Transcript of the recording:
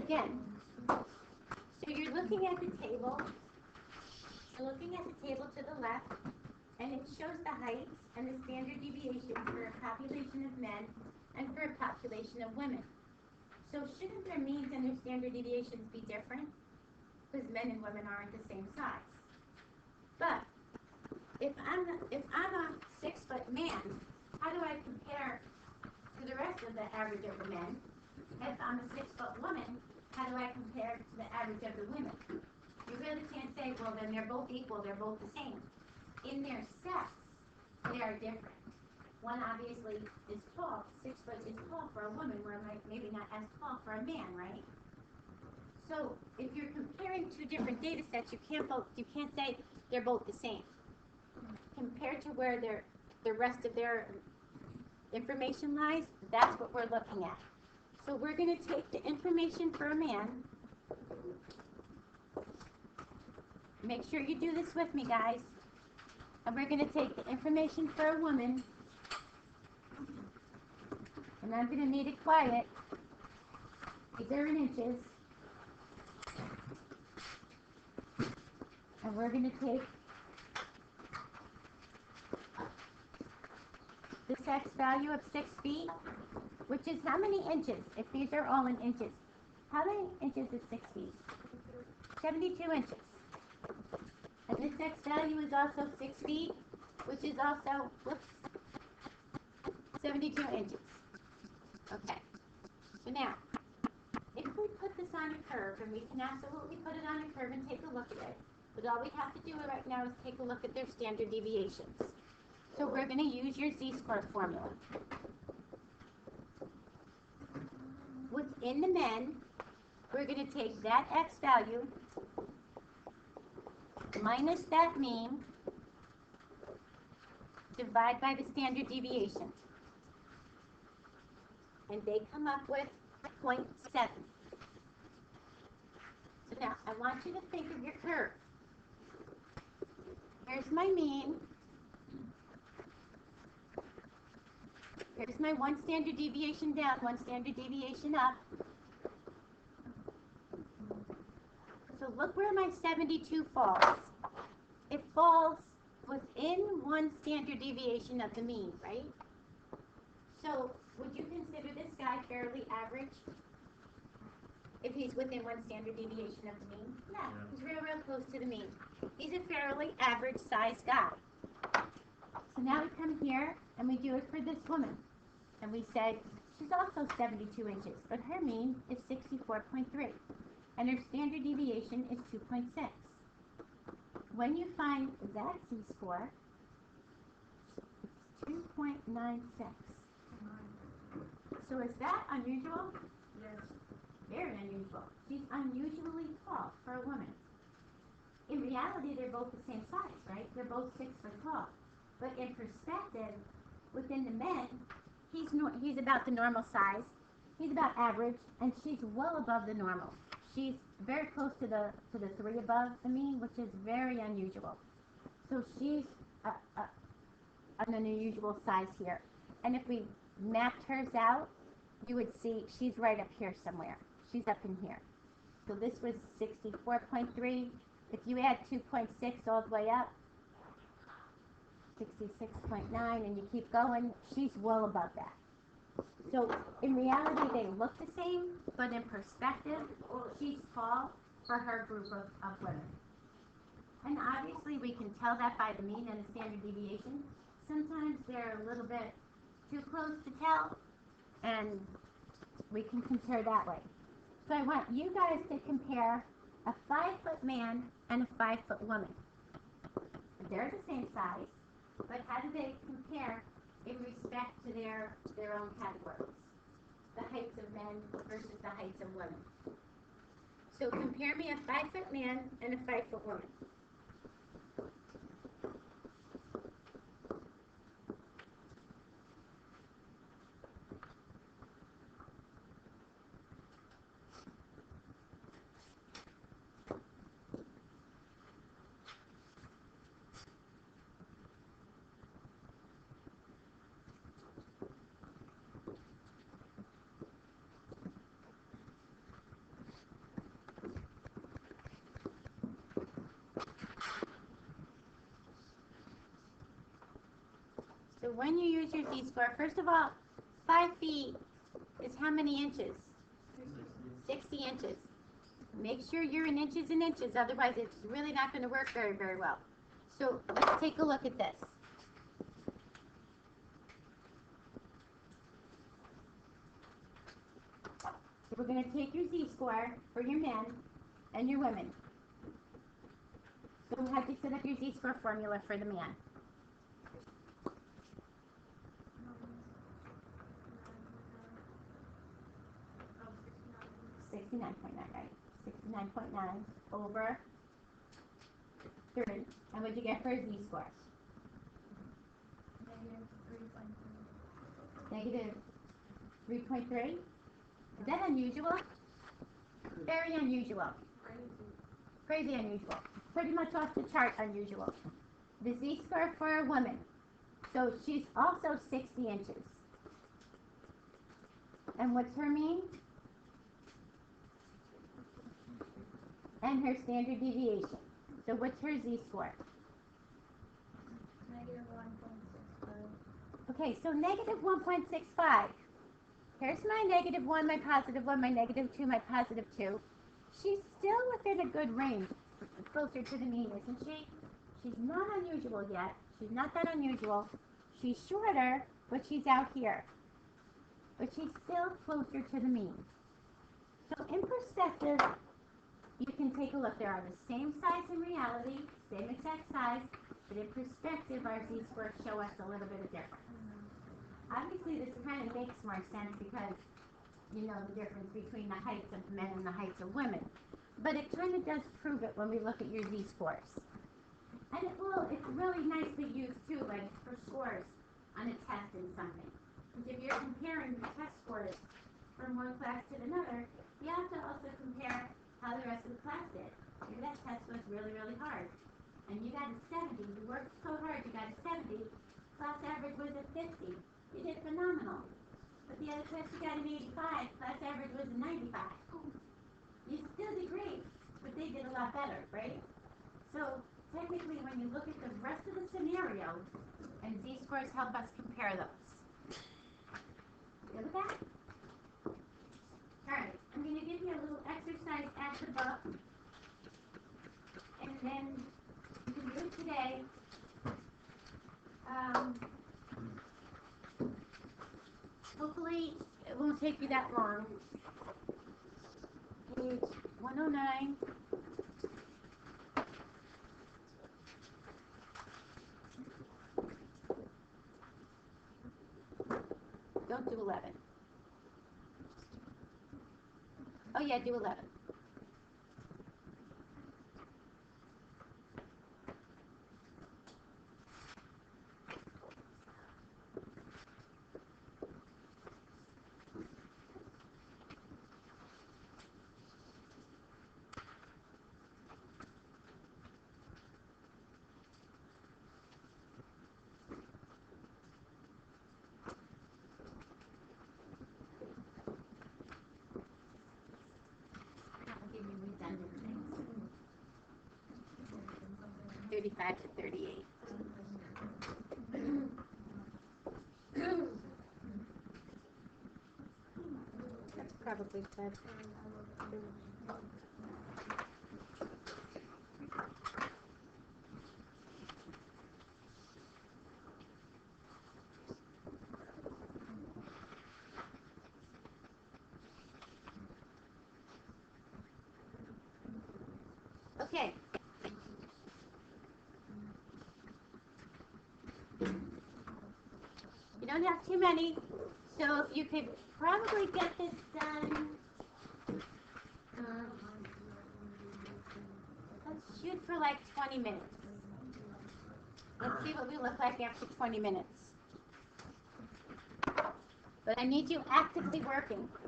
again, so you're looking at the table. You're looking at the table to the left, and it shows the heights and the standard deviation for a population of men and for a population of women. So shouldn't their means and their standard deviations be different? Because men and women aren't the same size. But if I'm a 6-foot man, how do I compare to the rest of the average of the men? If I'm a 6-foot woman, how do I compare to the average of the women? You really can't say, well, then they're both equal, they're both the same. In their sex, they are different. One obviously is tall. 6 foot is tall for a woman, where maybe not as tall for a man, right? So if you're comparing two different data sets, you can't say they're both the same. Compared to where the rest of their information lies, that's what we're looking at. So we're going to take the information for a man. Make sure you do this with me, guys. And we're going to take the information for a woman. And I'm going to need it quiet. These are in inches. And we're going to take this X value of 6 feet, which is how many inches? If these are all in inches, how many inches is 6 feet? 72 inches. And this X value is also 6 feet, which is also, 72 inches. Okay. So now, if we put this on a curve, and we can absolutely put it on a curve and take a look at it, but all we have to do right now is take a look at their standard deviations. So we're going to use your z-score formula. Within the men, we're going to take that X value minus that mean, divide by the standard deviation. And they come up with 0.7. So now, I want you to think of your curve. Here's my mean. Here's my one standard deviation down, one standard deviation up. So look where my 72 falls. It falls within one standard deviation of the mean, right? So would you consider this guy fairly average? If he's within one standard deviation of the mean? No, he's real close to the mean. He's a fairly average sized guy. So now we come here and we do it for this woman. And we say, she's also 72 inches, but her mean is 64.3. And her standard deviation is 2.6. When you find that z-score, it's 2.96. So is that unusual? Yes. Very unusual. She's unusually tall for a woman. In reality, they're both the same size, right? They're both 6 foot tall. But in perspective, within the men, he's about the normal size. He's about average, and she's well above the normal. She's very close to the 3 above the mean, which is very unusual. So she's an unusual size here. And if we mapped hers out, you would see she's right up here somewhere. She's up in here. So this was 64.3. If you add 2.6 all the way up, 66.9, and you keep going, she's well above that. So in reality, they look the same, but in perspective, she's tall for her group of women. And obviously, we can tell that by the mean and the standard deviation. Sometimes they're a little bit too close to tell, and we can compare that way. So I want you guys to compare a 5-foot man and a 5-foot woman. They're the same size, but how do they compare in respect to their own categories? The heights of men versus the heights of women. So compare me a 5-foot man and a 5-foot woman. when you use your Z-score, first of all, 5 feet is how many inches? 60 inches. Make sure you're in inches and inches, otherwise it's really not going to work very, very well. So let's take a look at this. So we're going to take your Z-score for your men and your women. So how do you set up your Z-score formula for the man? 69.9, right? 69.9 over 3. And what'd you get for a Z-score? Negative 3.3. Is that unusual? Very unusual. Crazy unusual. Pretty much off the chart unusual. The Z-score for a woman. So she's also 60 inches. And what's her mean? And her standard deviation. So what's her Z-score? Negative 1.65. Okay, so negative 1.65. Here's my negative 1, my positive 1, my negative 2, my positive 2. She's still within a good range, closer to the mean, isn't she? She's not unusual yet. She's not that unusual. She's shorter, but she's out here. But she's still closer to the mean. So in perspective, you can take a look. They are the same size in reality, same exact size, but in perspective, our Z-scores show us a little bit of difference. Obviously, this kind of makes more sense because you know the difference between the heights of men and the heights of women. But it kind of does prove it when we look at your Z-scores. And it's really nicely used too, like for scores on a test and something. Because if you're comparing the test scores from one class to another, you have to also compare how the rest of the class did. Maybe that test was really, really hard. And you got a 70. You worked so hard, you got a 70. Class average was a 50. You did phenomenal. But the other class you got an 85. Class average was a 95. You still did great, but they did a lot better, right? So technically, when you look at the rest of the scenario, and Z-scores help us compare those. Good with that? Alright, I'm going to give you a little exercise at the book, and then you can do it today. Hopefully, it won't take you that long. Page 109. Don't do 11. Oh yeah, do 11. I'll give you redundant things. 35 to 38. That's probably good. Okay. You don't have too many, so you could probably get this done. Let's shoot for like 20 minutes. Let's see what we look like after 20 minutes. But I need you actively working.